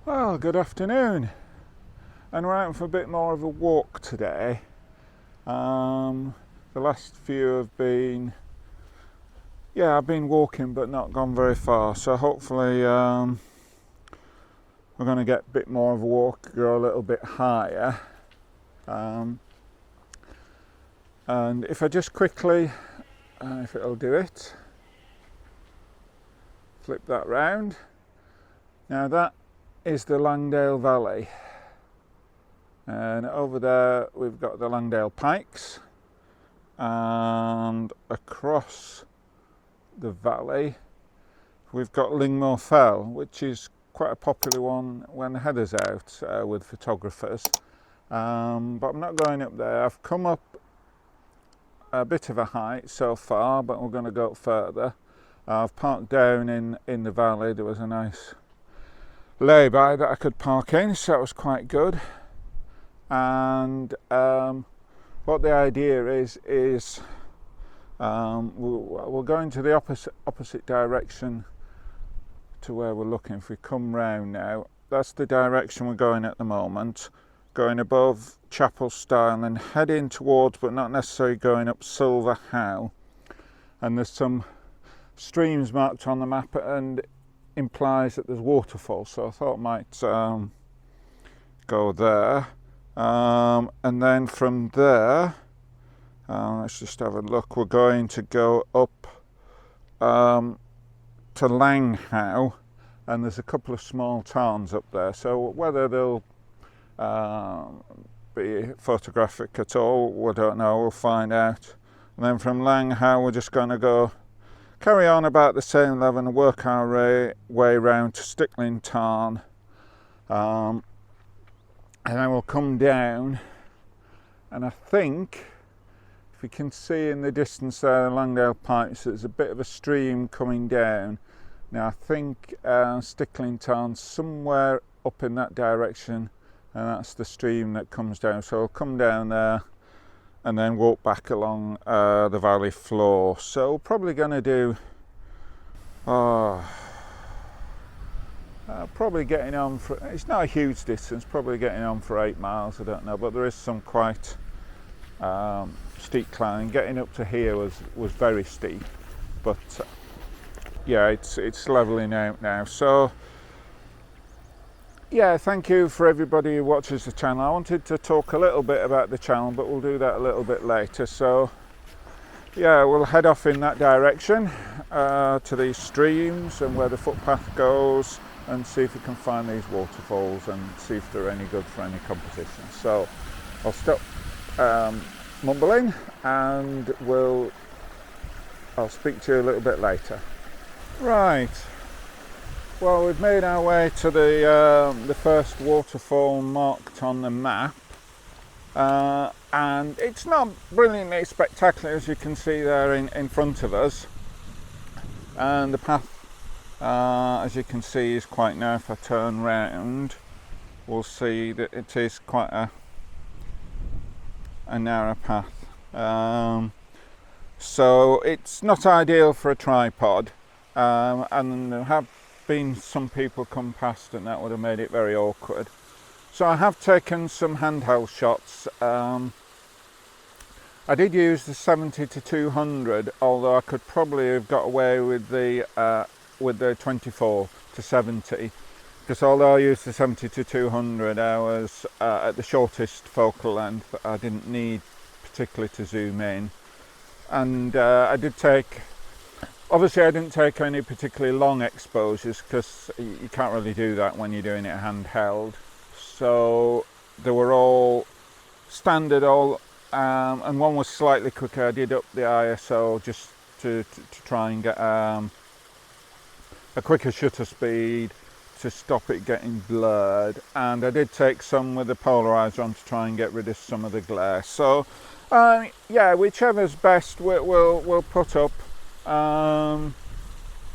Well, good afternoon, and we're out for a bit more of a walk today. The last few have been, I've been walking but not gone very far, so hopefully we're going to get a bit more of a walk, go a little bit higher. And if I just quickly, if it'll do it, flip that round. Now that is the Langdale Valley, and over there we've got the Langdale Pikes, and across the valley we've got Lingmore Fell, which is quite a popular one when the heather's out with photographers, but I'm not going up there. I've come up a bit of a height so far, but we're going to go up further. I've parked down in the valley. There was a nice lay-by that I could park in, so that was quite good. And what the idea is we're going to the opposite direction to where we're looking. If we come round now, that's the direction we're going at the moment, going above Chapel Stile and heading towards, but not necessarily going up, Silver How. And there's some streams marked on the map and implies that there's waterfalls, so I thought I might go there, and then from there let's just have a look. We're going to go up to Langhow, and there's a couple of small tarns up there, so whether they'll be photographic at all, we don't know, we'll find out. And then from Langhow we're just going to carry on about the same level and work our way round to Stickle Tarn, and then we'll come down, and I think if you can see in the distance there, the Langdale Pipes, there's a bit of a stream coming down. Now I think Stickle Tarn's somewhere up in that direction, and that's the stream that comes down, so I'll come down there and then walk back along the valley floor. So we're probably going to do probably getting on for, it's not a huge distance, probably getting on for 8 miles, I don't know, but there is some quite steep climbing. Getting up to here was very steep, but yeah, it's leveling out now. So yeah, thank you for everybody who watches the channel. I wanted to talk a little bit about the channel, but we'll do that a little bit later. So yeah, we'll head off in that direction to these streams and where the footpath goes, and see if we can find these waterfalls and see if they're any good for any competition. So I'll stop mumbling, and I'll speak to you a little bit later. Right. Well, we've made our way to the first waterfall marked on the map, and it's not brilliantly spectacular, as you can see there in front of us, and the path, as you can see, is quite narrow. If I turn round, we'll see that it is quite a narrow path, so it's not ideal for a tripod, and there have been some people come past and that would have made it very awkward. So I have taken some handheld shots. I did use the 70-200, although I could probably have got away with the 24-70, because although I used the 70-200, I was at the shortest focal length. I didn't need particularly to zoom in, and I didn't take any particularly long exposures, because you can't really do that when you're doing it handheld. So they were all standard, and one was slightly quicker. I did up the ISO just to try and get a quicker shutter speed to stop it getting blurred, and I did take some with the polarizer on to try and get rid of some of the glare. So yeah, whichever's best we'll put up. And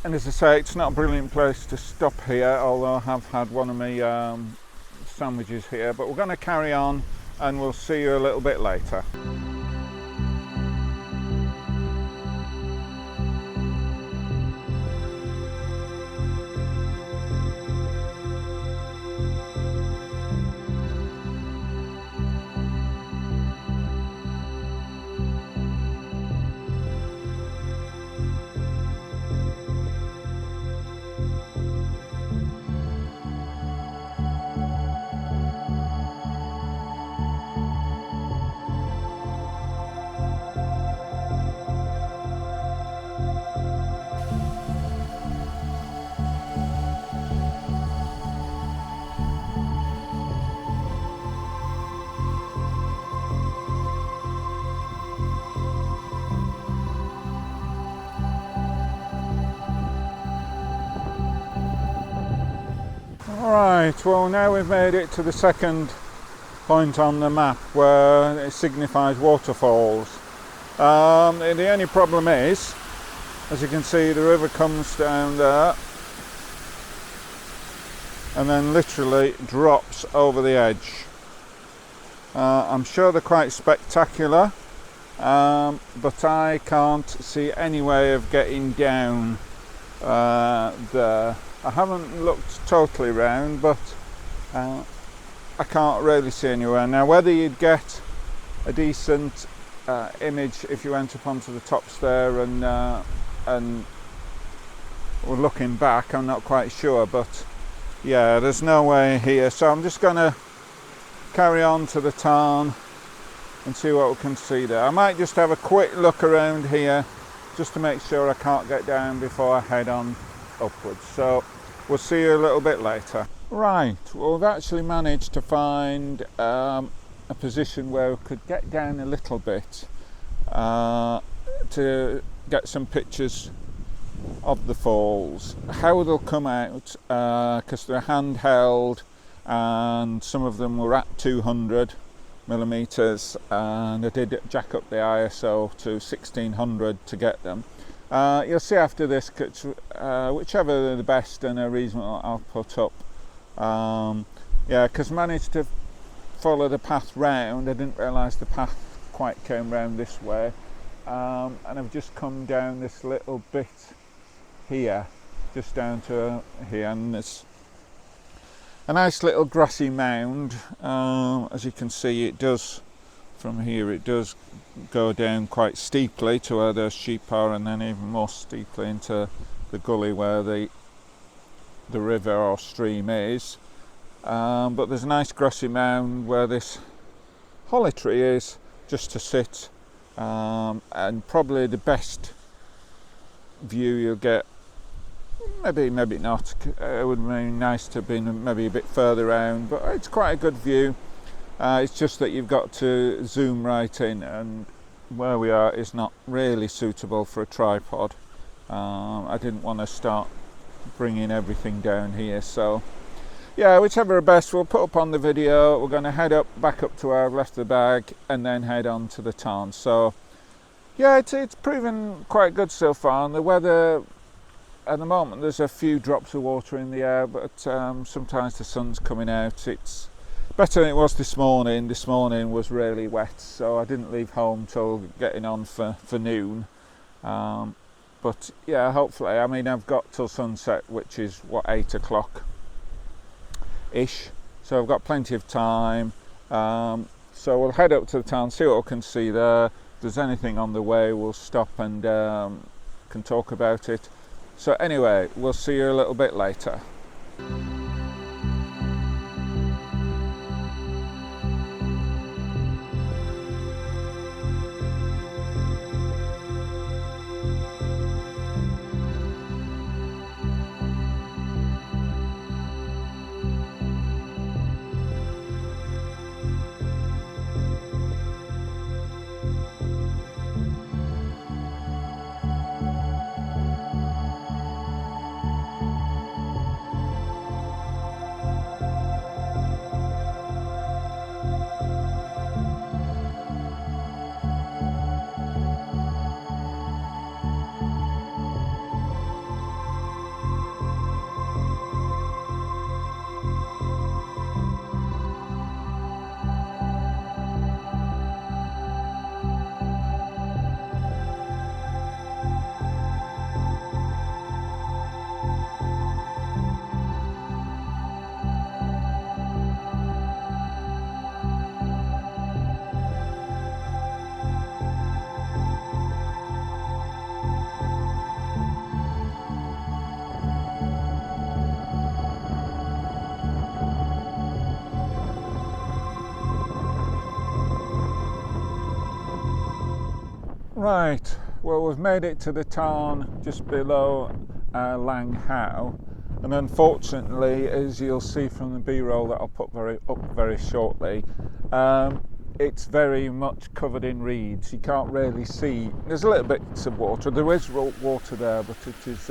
as I say, it's not a brilliant place to stop here, although I have had one of my sandwiches here, but we're going to carry on and we'll see you a little bit later. Right, well now we've made it to the second point on the map where it signifies waterfalls. The only problem is, as you can see, the river comes down there and then literally drops over the edge. I'm sure they're quite spectacular, but I can't see any way of getting down there. I haven't looked totally round, but I can't really see anywhere. Now, whether you'd get a decent image if you went up onto the tops there and were looking back, I'm not quite sure, but yeah, there's no way here. So I'm just going to carry on to the Tarn and see what we can see there. I might just have a quick look around here just to make sure I can't get down before I head on upwards. So we'll see you a little bit later. Right, well, we've actually managed to find a position where we could get down a little bit to get some pictures of the falls. How they'll come out, because they're handheld and some of them were at 200 millimeters, and I did jack up the ISO to 1600 to get them. You'll see after this whichever are the best and are reasonable I'll put up. Yeah, because I managed to follow the path round. I didn't realise the path quite came round this way, and I've just come down this little bit here, just down to here, and there's a nice little grassy mound. As you can see, it does, from here it does go down quite steeply to where the sheep are, and then even more steeply into the gully where the river or stream is. But there's a nice grassy mound where this holly tree is, just to sit, and probably the best view you'll get. Maybe not. It would be nice to have been maybe a bit further around, but it's quite a good view. It's just that you've got to zoom right in, and where we are is not really suitable for a tripod. I didn't want to start bringing everything down here, so yeah, whichever are best we'll put up on the video. We're going to head back up to where I've left the bag and then head on to the Tarn. So yeah, it's proven quite good so far, and the weather at the moment, there's a few drops of water in the air, but sometimes the sun's coming out. It's better than it was this morning. This morning was really wet, so I didn't leave home till getting on for noon. But yeah, hopefully, I mean, I've got till sunset, which is what, 8 o'clock ish, so I've got plenty of time. So we'll head up to the town, see what we can see there. If there's anything on the way, we'll stop and can talk about it. So anyway, we'll see you a little bit later. Right, well, we've made it to the Tarn just below Langdale, and unfortunately, as you'll see from the B-roll that I'll put up very shortly, it's very much covered in reeds. You can't really see. There's a little bits of water. There is water there, but it is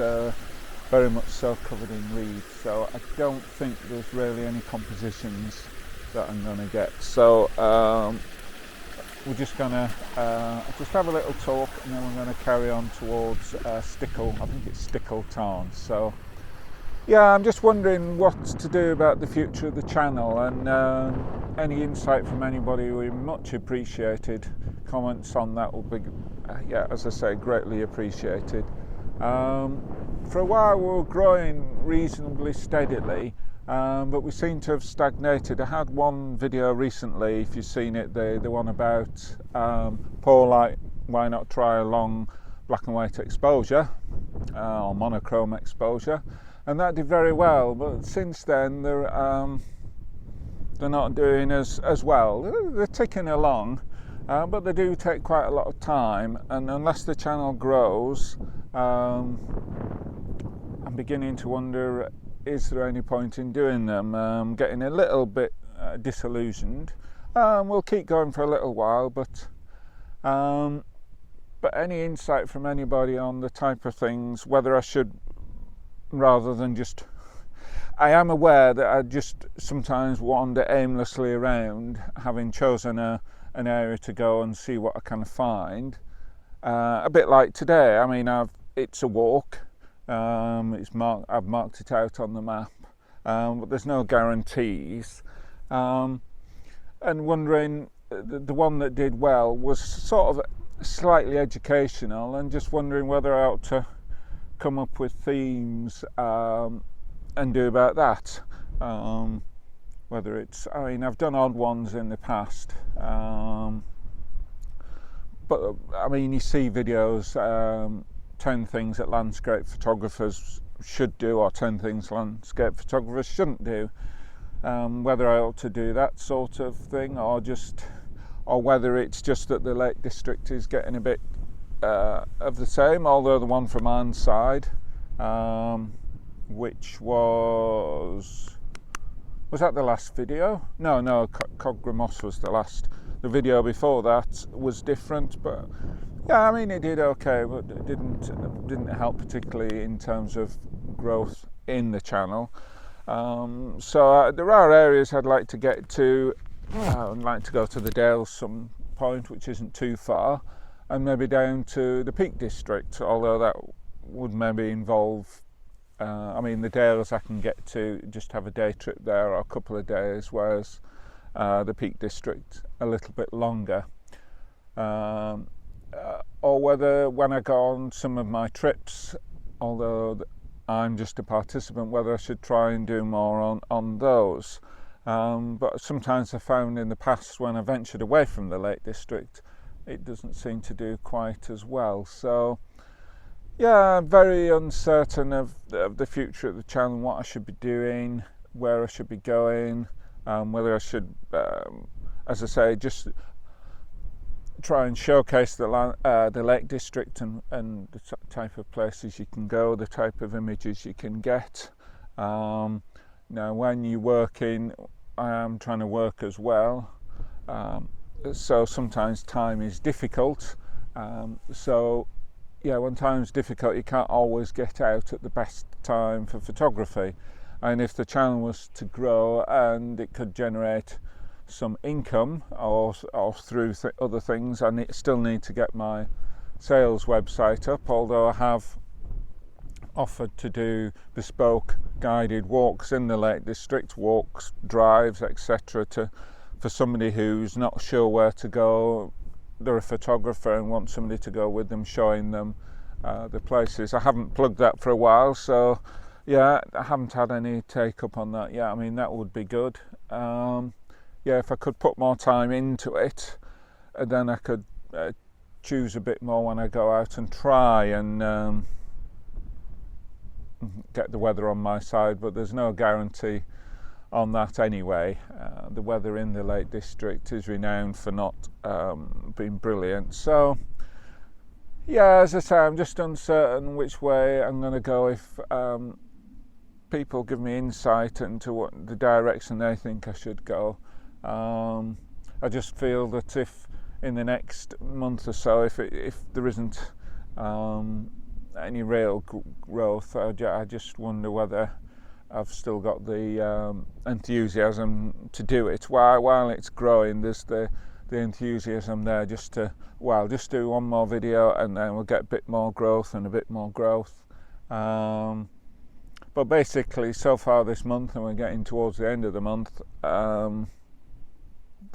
very much so covered in reeds, so I don't think there's really any compositions that I'm going to get. So we're just going to just have a little talk, and then we're going to carry on towards Stickle, I think it's Stickle Tarn. So yeah, I'm just wondering what to do about the future of the channel, and any insight from anybody would be much appreciated. Comments on that will be, yeah, as I say, greatly appreciated. For a while we were growing reasonably steadily, but we seem to have stagnated. I had one video recently, if you've seen it, the one about poor light, why not try a long black and white exposure or monochrome exposure, and that did very well. But since then they're not doing as well. They're ticking along, but they do take quite a lot of time, and unless the channel grows, I'm beginning to wonder, is there any point in doing them? I'm getting a little bit disillusioned. We'll keep going for a little while, but any insight from anybody on the type of things, whether I should, rather than just, I am aware that I just sometimes wander aimlessly around, having chosen an area to go and see what I can find. A bit like today. I mean, it's a walk. I've marked it out on the map, but there's no guarantees. And wondering, the one that did well was sort of slightly educational, and just wondering whether I ought to come up with themes and do about that. Whether it's, I mean, I've done odd ones in the past, but I mean, you see videos, 10 things that landscape photographers should do, or 10 things landscape photographers shouldn't do. Whether I ought to do that sort of thing, or whether it's just that the Lake District is getting a bit of the same. Although the one from Ironside, which was that the last video? No, Cogra was the last. The video before that was different, but yeah, I mean, it did okay, but it didn't help particularly in terms of growth in the channel. So there are areas I'd like to get to. I'd like to go to the Dales some point, which isn't too far, and maybe down to the Peak District, although that would maybe involve, I mean, the Dales I can get to, just have a day trip there or a couple of days, whereas the Peak District a little bit longer. Or whether when I go on some of my trips, although I'm just a participant, whether I should try and do more on those. But sometimes I found in the past, when I ventured away from the Lake District, it doesn't seem to do quite as well. So yeah, I'm very uncertain of the future of the channel, what I should be doing, where I should be going, whether I should, as I say, just try and showcase the Lake District and the type of places you can go, the type of images you can get. Now, when you're working, I am trying to work as well, so sometimes time is difficult. So yeah, when time's difficult, you can't always get out at the best time for photography. And if the channel was to grow and it could generate some income, or through other things, I still need to get my sales website up, although I have offered to do bespoke guided walks in the Lake District, walks, drives, etc., for somebody who's not sure where to go. They're a photographer and want somebody to go with them, showing them the places. I haven't plugged that for a while, so yeah, I haven't had any take up on that yet. I mean, that would be good. Yeah, if I could put more time into it, then I could choose a bit more when I go out and try and get the weather on my side, but there's no guarantee on that anyway. The weather in the Lake District is renowned for not being brilliant. So yeah, as I say, I'm just uncertain which way I'm going to go. If people give me insight into what the direction they think I should go, I just feel that if in the next month or so, if there isn't any real growth. I just wonder whether I've still got the enthusiasm to do it. While it's growing, there's the enthusiasm there just to just do one more video, and then we'll get a bit more growth and a bit more growth. But basically, so far this month, and we're getting towards the end of the month, the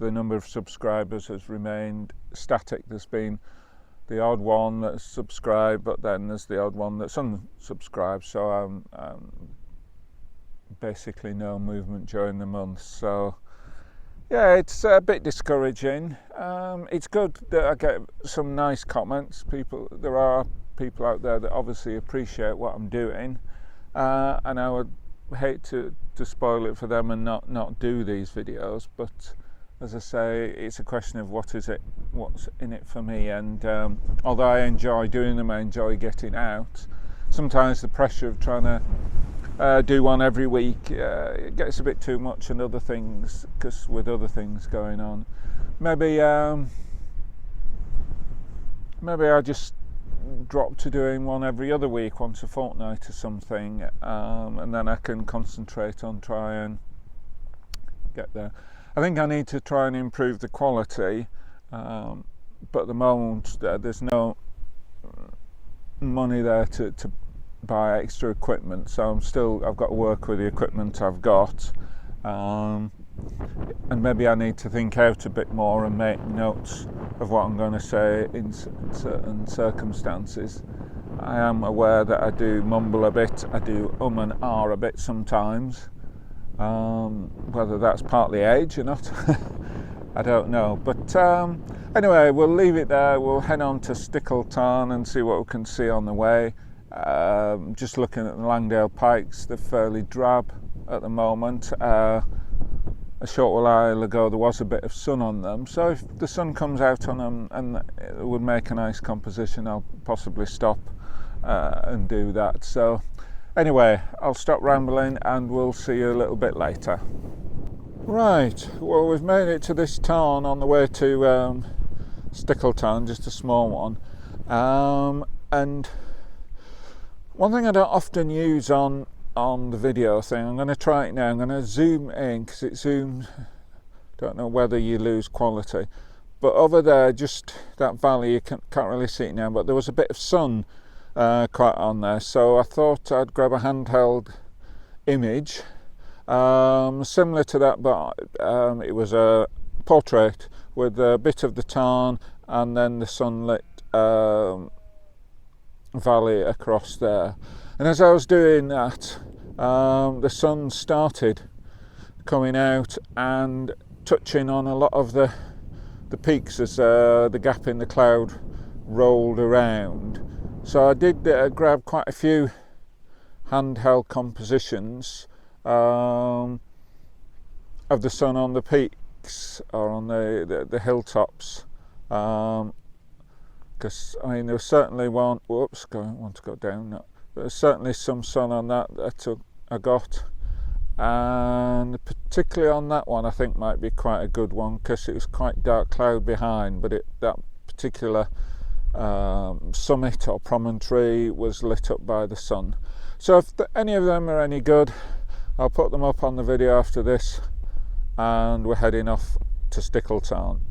number of subscribers has remained static. There's been the odd one that's subscribed, but then there's the odd one that's unsubscribed, so basically no movement during the month. So yeah, it's a bit discouraging. It's good that I get some nice comments. There are people out there that obviously appreciate what I'm doing, and I would hate to spoil it for them and not do these videos, but as I say, it's a question of what's in it for me. And although I enjoy doing them, I enjoy getting out, sometimes the pressure of trying to do one every week, it gets a bit too much, and other things, because with other things going on, maybe I just drop to doing one every other week, once a fortnight or something, and then I can concentrate on try and get there. I think I need to try and improve the quality, but at the moment there's no money there to buy extra equipment, so I've got to work with the equipment I've got, and maybe I need to think out a bit more and make notes of what I'm going to say in certain circumstances. I am aware that I do mumble a bit, I do and ah a bit sometimes. Whether that's partly age or not, I don't know. But anyway, we'll leave it there. We'll head on to Stickle Tarn and see what we can see on the way. Just looking at the Langdale pikes, they're fairly drab at the moment. A short while ago there was a bit of sun on them, so if the sun comes out on them and it would make a nice composition, I'll possibly stop and do that. So anyway, I'll stop rambling and we'll see you a little bit later. Right, well, we've made it to this tarn on the way to Stickle Tarn, just a small one. And one thing I don't often use on the video thing, I'm going to try it now. I'm going to zoom in, because it zooms, don't know whether you lose quality, but over there, just that valley, you can't really see it now, but there was a bit of sun quite on there, so I thought I'd grab a handheld image similar to that, but it was a portrait with a bit of the tarn and then the sunlit valley across there. And as I was doing that, the sun started coming out and touching on a lot of the peaks as the gap in the cloud rolled around. So I did grab quite a few handheld compositions of the sun on the peaks or on the hilltops, because I mean there was certainly one. Whoops, want to go down. No, there was certainly some sun on that I got, and particularly on that one I think might be quite a good one, because it was quite dark cloud behind, but that particular summit or promontory was lit up by the sun. So if any of them are any good, I'll put them up on the video after this, and we're heading off to Stickle Tarn.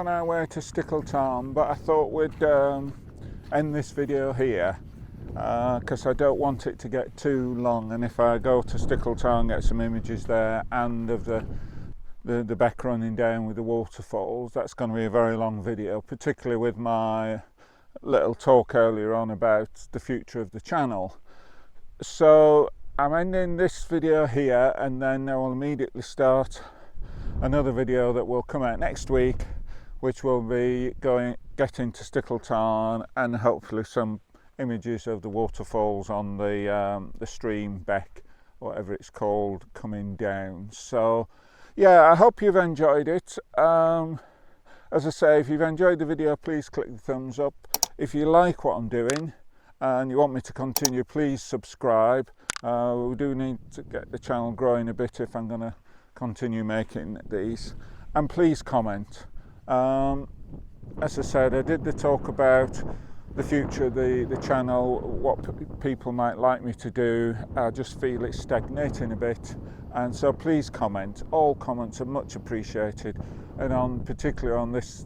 on our way to Stickle Tarn, but I thought we'd end this video here because I don't want it to get too long, and if I go to Stickle Tarn, get some images there and of the beck running down with the waterfalls, that's going to be a very long video, particularly with my little talk earlier on about the future of the channel. So I'm ending this video here, and then I will immediately start another video that will come out next week, which will be getting to Stickle Tarn and hopefully some images of the waterfalls on the stream beck, whatever it's called, coming down. So yeah, I hope you've enjoyed it. As I say, if you've enjoyed the video, please click the thumbs up. If you like what I'm doing and you want me to continue, please subscribe. We do need to get the channel growing a bit if I'm going to continue making these, and please comment. As I said, I did the talk about the future of the channel, what people might like me to do. I just feel it's stagnating a bit, and so please comment. All comments are much appreciated, and particularly on this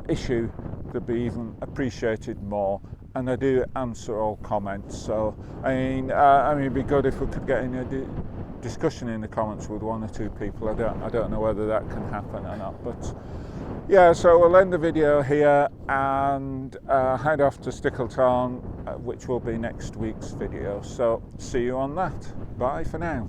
issue, they'd be even appreciated more. And I do answer all comments, so I mean it'd be good if we could get in a discussion in the comments with one or two people. I don't know whether that can happen or not, but yeah. So we'll end the video here and head off to Stickle Tarn, which will be next week's video. So see you on that. Bye for now.